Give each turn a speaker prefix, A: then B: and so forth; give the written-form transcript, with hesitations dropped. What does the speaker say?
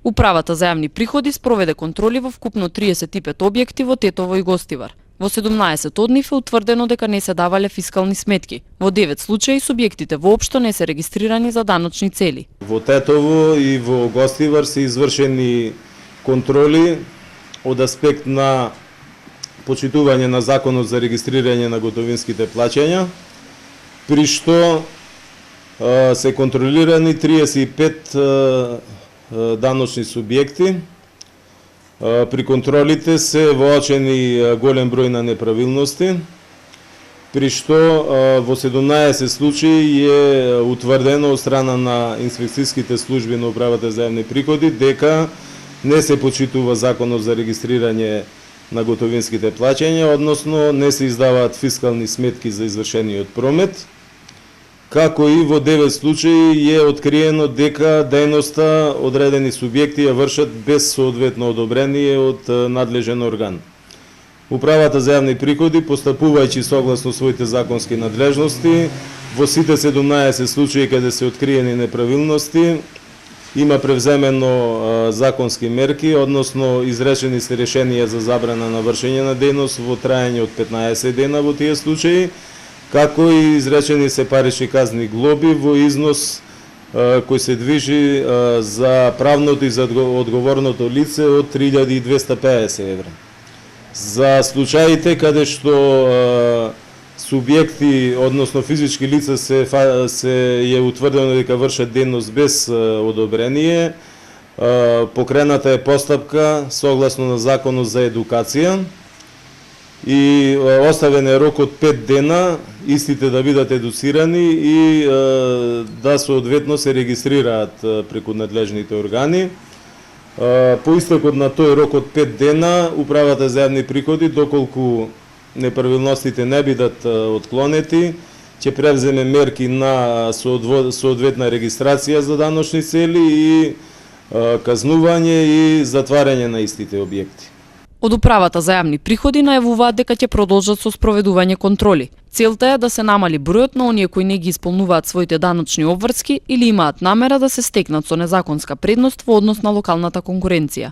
A: Управата за јавни приходи спроведе контроли во вкупно 35 објекти во Тетово и Гостивар. Во 17 од нив е утврдено дека не се давале фискални сметки. Во 9 случаи субјектите воопшто не се регистрирани за даночни цели.
B: Во Тетово и во Гостивар се извршени контроли од аспект на почитување на Законот за регистрирање на готовинските плаќања, при што се контролирани 35 даночни субјекти. При контролите се воочени голем број на неправилности, при што во 17 случаи е утврдено од страна на инспекцијските служби на Управата за јавни приходи дека не се почитува Законот за регистрирање на готовинските плаќања, односно не се издаваат фискални сметки за извршениот промет, како и во 9 случаи е откриено дека дејноста одредени субјекти ја вршат без соодветно одобрение од надлежен орган. Управата за јавни приходи, постапувајќи согласно своите законски надлежности, во сите 17 случаи каде се откриени неправилности, има превземено законски мерки, односно изречени се решенија за забрана на вршење на дејност во трајање од 15 дена во тие случаи, како и изречени се парични казни глоби во износ кој се движи за правното и за одговорното лице од 3250 евра. За случаите каде што субјекти, односно физички лица се е утврдено дека вршат дејност без одобрение, покрената е постапка согласно на Законот за едукација и оставен е рок од 5 дена истите да бидат едуцирани и да соодветно се регистрираат преку надлежните органи. По истекот на тој рок од 5 дена, Управата за јавни приходи, доколку неправилностите не бидат отклонети, ќе превземе мерки на соодветна регистрација за даночни цели и казнување и затварање на истите објекти.
A: Од Управата за јавни приходи најавуваат дека ќе продолжат со спроведување контроли. Целта е да се намали бројот на оние кои не ги исполнуваат своите даночни обврски или имаат намера да се стекнат со незаконска предност во однос на локалната конкуренција.